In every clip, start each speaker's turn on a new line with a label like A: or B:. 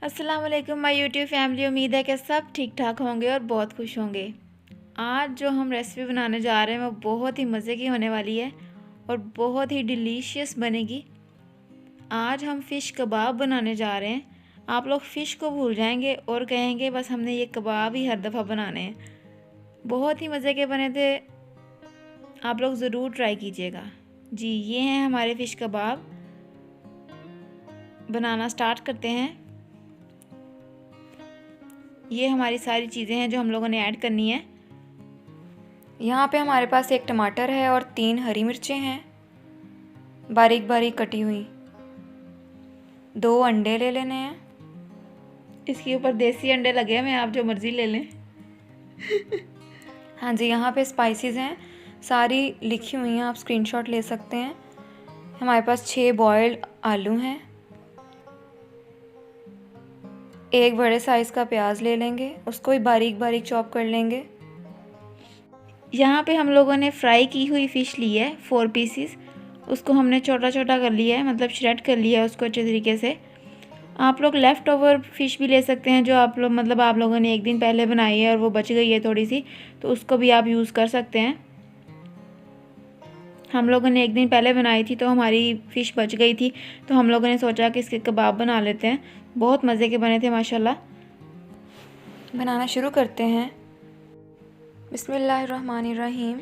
A: अस्सलाम वालेकुम my YouTube family. उम्मीद है कि सब ठीक ठाक होंगे और बहुत खुश होंगे। आज जो हम रेसिपी बनाने जा रहे हैं वो बहुत ही मज़े की होने वाली है और बहुत ही डिलीशियस बनेगी। आज हम फ़िश कबाब बनाने जा रहे हैं। आप लोग फ़िश को भूल जाएंगे और कहेंगे बस हमने ये कबाब ही हर दफ़ा बनाने हैं। बहुत ही मज़े के बने थे, आप लोग ज़रूर ट्राई कीजिएगा। जी, ये हैं हमारे फ़िश कबाब। बनाना स्टार्ट करते हैं। ये हमारी सारी चीज़ें हैं जो हम लोगों ने ऐड करनी है। यहाँ पे हमारे पास एक टमाटर है और 3 हरी मिर्चें हैं बारीक बारीक कटी हुई। 2 अंडे ले लेने हैं। इसके ऊपर देसी अंडे लगे हुए हैं, आप जो मर्ज़ी ले लें। हाँ जी, यहाँ पे स्पाइसेस हैं, सारी लिखी हुई हैं, आप स्क्रीनशॉट ले सकते हैं। हमारे पास 6 बॉयल्ड आलू हैं। 1 बड़े साइज़ का प्याज ले लेंगे, उसको भी बारीक बारीक चॉप कर लेंगे। यहाँ पे हम लोगों ने फ्राई की हुई फ़िश ली है 4 पीसीस। उसको हमने छोटा छोटा कर लिया है, मतलब श्रेड कर लिया है उसको अच्छे तरीके से। आप लोग लेफ़्ट ओवर फ़िश भी ले सकते हैं, जो आप लोगों ने एक दिन पहले बनाई है और वो बच गई है थोड़ी सी, तो उसको भी आप यूज़ कर सकते हैं। हम लोगों ने एक दिन पहले बनाई थी तो हमारी फ़िश बच गई थी, तो हम लोगों ने सोचा कि इसके कबाब बना लेते हैं। बहुत मज़े के बने थे माशाल्लाह। बनाना शुरू करते हैं। बिस्मिल्लाहिर्रहमानिर्रहीम।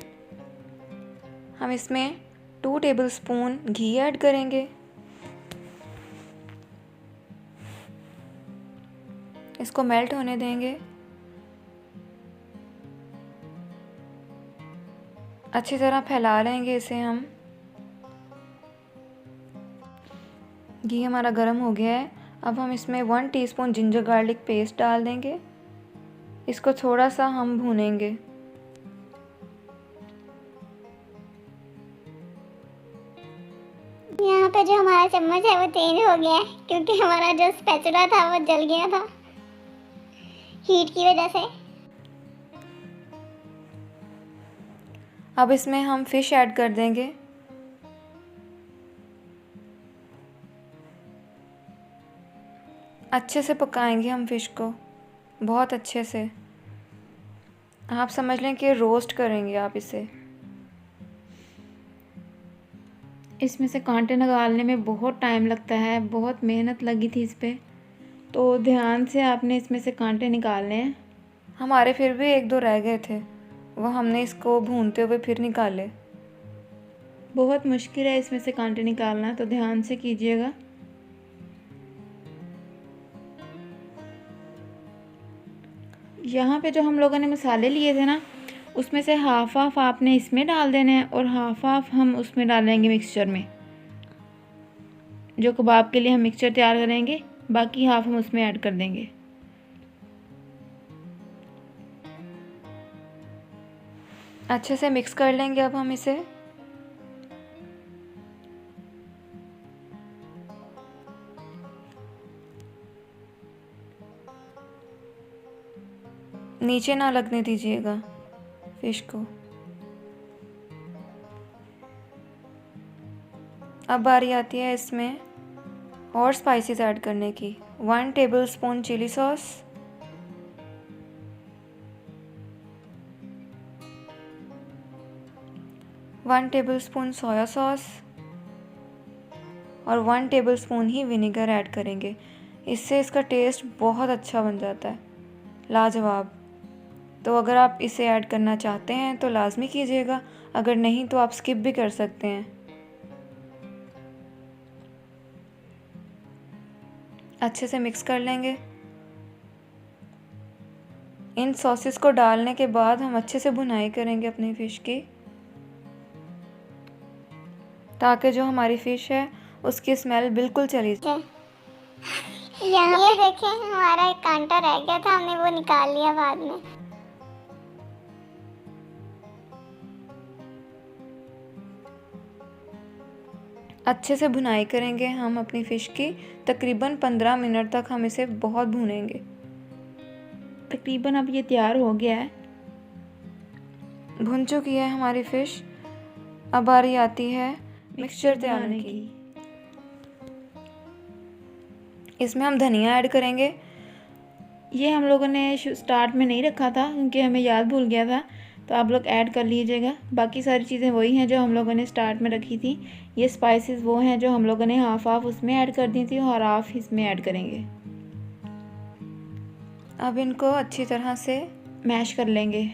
A: हम इसमें 2 टेबलस्पून घी ऐड करेंगे। इसको मेल्ट होने देंगे। अच्छी तरह फैला लेंगे इसे हम। घी हमारा गर्म हो गया है। अब हम इसमें 1 टीस्पून जिंजर गार्लिक पेस्ट डाल देंगे। इसको थोड़ा सा हम भूनेंगे।
B: यहाँ पे जो हमारा चम्मच है वो चेंज हो गया है क्योंकि हमारा जो स्पैचुला था वो जल गया था हीट की वजह से।
A: अब इसमें हम फ़िश ऐड कर देंगे। अच्छे से पकाएंगे हम फ़िश को, बहुत अच्छे से। आप समझ लें कि रोस्ट करेंगे आप इसे। इसमें से कांटे निकालने में बहुत टाइम लगता है, बहुत मेहनत लगी थी इस पर, तो ध्यान से आपने इसमें से कांटे निकालने हैं। हमारे फिर भी 1-2 रह गए थे, वो हमने इसको भूनते हुए फिर निकाले। बहुत मुश्किल है इसमें से कांटे निकालना, तो ध्यान से कीजिएगा। यहाँ पे जो हम लोगों ने मसाले लिए थे ना, उसमें से हाफ आपने इसमें डाल देने हैं और हाफ हम उसमें डालेंगे मिक्सचर में। जो कबाब के लिए हम मिक्सचर तैयार करेंगे, बाकी हाफ हम उसमें ऐड कर देंगे। अच्छे से मिक्स कर लेंगे अब हम इसे। नीचे ना लगने दीजिएगा फ़िश को। अब बारी आती है इसमें और स्पाइसेस ऐड करने की। 1 tablespoon chilli sauce, 1 tablespoon soya sauce और 1 टेबलस्पून ही विनेगर ऐड करेंगे। इससे इसका टेस्ट बहुत अच्छा बन जाता है, लाजवाब। तो अगर आप इसे ऐड करना चाहते हैं तो लाजमी कीजिएगा, अगर नहीं तो आप स्किप भी कर सकते हैं। अच्छे से मिक्स कर लेंगे। इन सॉसेस को डालने के बाद हम अच्छे से भुनाई करेंगे अपनी फ़िश की, ताकि जो हमारी फ़िश है उसकी स्मेल बिल्कुल चली जाए।
B: यहाँ पे देखें हमारा एक कांटा रह गया था, हमने वो निकाल लिया बाद में।
A: अच्छे से भुनाई करेंगे हम अपनी फ़िश की। तकरीबन 15 मिनट तक हम इसे बहुत भूनेंगे। तकरीबन अब ये तैयार हो गया है, भुन चुकी है हमारी फ़िश। अब बारी आती है मिक्सचर तैयार करने की। इसमें हम धनिया ऐड करेंगे। ये हम लोगों ने स्टार्ट में नहीं रखा था क्योंकि हमें याद भूल गया था, तो आप लोग ऐड कर लीजिएगा। बाकी सारी चीज़ें वही हैं जो हम लोगों ने स्टार्ट में रखी थी। ये स्पाइसेस वो हैं जो हम लोगों ने हाफ उसमें ऐड कर दी थी और हाफ इसमें ऐड करेंगे। अब इनको अच्छी तरह से मैश कर लेंगे।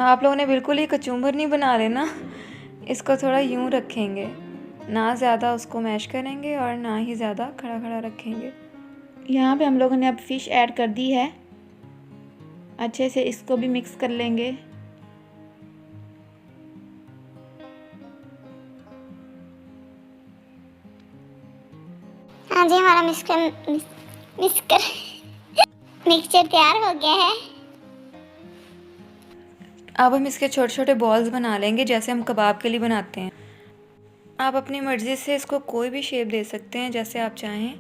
A: आप लोगों ने बिल्कुल ही कचूम्बर नहीं बना लेना, इसको थोड़ा यूं रखेंगे, ना ज़्यादा उसको मैश करेंगे और ना ही ज़्यादा खड़ा खड़ा रखेंगे। यहाँ पे हम लोगों ने अब फ़िश ऐड कर दी है। अच्छे से इसको भी मिक्स कर लेंगे।
B: हाँ जी, हमारा मिक्सचर तैयार हो गया है।
A: अब हम इसके छोटे छोटे बॉल्स बना लेंगे जैसे हम कबाब के लिए बनाते हैं। आप अपनी मर्ज़ी से इसको कोई भी शेप दे सकते हैं जैसे आप चाहें,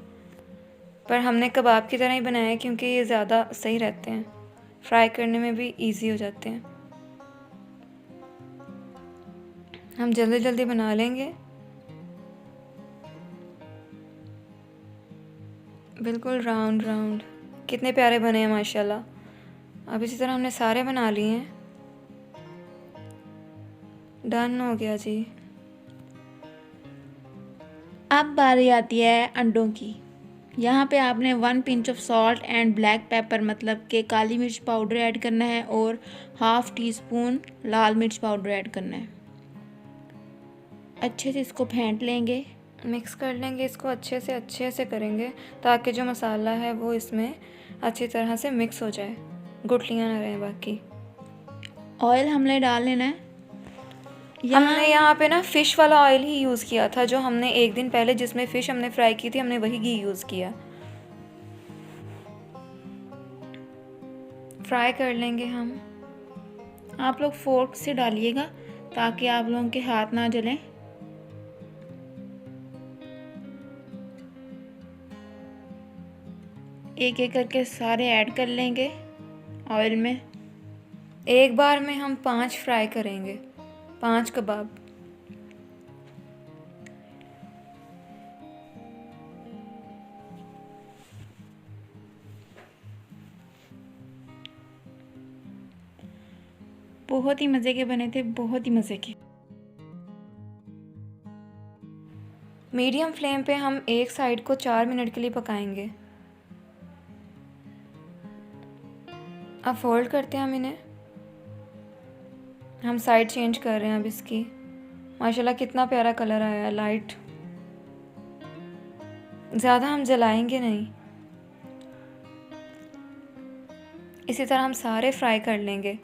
A: पर हमने कबाब की तरह ही बनाया है क्योंकि ये ज़्यादा सही रहते हैं, फ्राई करने में भी इजी हो जाते हैं। हम जल्दी जल्दी बना लेंगे। बिल्कुल राउंड राउंड, कितने प्यारे बने हैं माशाल्लाह। अब इसी तरह हमने सारे बना लिए हैं। डन हो गया जी। अब बारी आती है अंडों की। यहाँ पे आपने 1 pinch of salt and black pepper मतलब कि काली मिर्च पाउडर ऐड करना है और ½ टीस्पून लाल मिर्च पाउडर ऐड करना है। अच्छे से इसको फेंट लेंगे, मिक्स कर लेंगे इसको अच्छे से करेंगे ताकि जो मसाला है वो इसमें अच्छी तरह से मिक्स हो जाए, गुठलियाँ ना रहें। बाकी ऑयल हमने डाल लेना है। हमने यहाँ पे ना फ़िश वाला ऑयल ही यूज़ किया था, जो हमने एक दिन पहले जिसमें फ़िश हमने फ्राई की थी, हमने वही घी यूज़ किया। फ्राई कर लेंगे हम। आप लोग फोर्क से डालिएगा ताकि आप लोगों के हाथ ना जलें। एक एक करके सारे ऐड कर लेंगे ऑयल में। एक बार में हम 5 फ्राई करेंगे, 5 कबाब। बहुत ही मज़े के बने थे, बहुत ही मज़े के। मीडियम फ्लेम पे हम एक साइड को 4 मिनट के लिए पकाएंगे। अब फोल्ड करते हैं हम इन्हें। हम साइड चेंज कर रहे हैं अब इसकी। माशाल्लाह कितना प्यारा कलर आया है, लाइट। ज़्यादा हम जलाएंगे नहीं, इसी तरह हम सारे फ्राई कर लेंगे।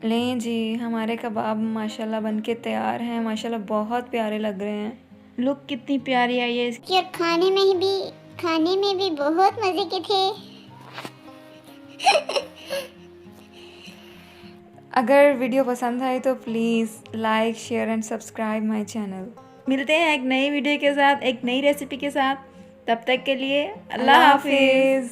A: लें जी, हमारे कबाब माशाल्लाह बनके तैयार हैं। माशाल्लाह बहुत प्यारे लग रहे हैं। लुक कितनी प्यारी आई है इसकी।
B: और खाने में भी बहुत मज़े के थे।
A: अगर वीडियो पसंद आई तो please like, share and subscribe my channel. मिलते हैं एक नई वीडियो के साथ, एक नई रेसिपी के साथ। तब तक के लिए अल्लाह हाफिज़।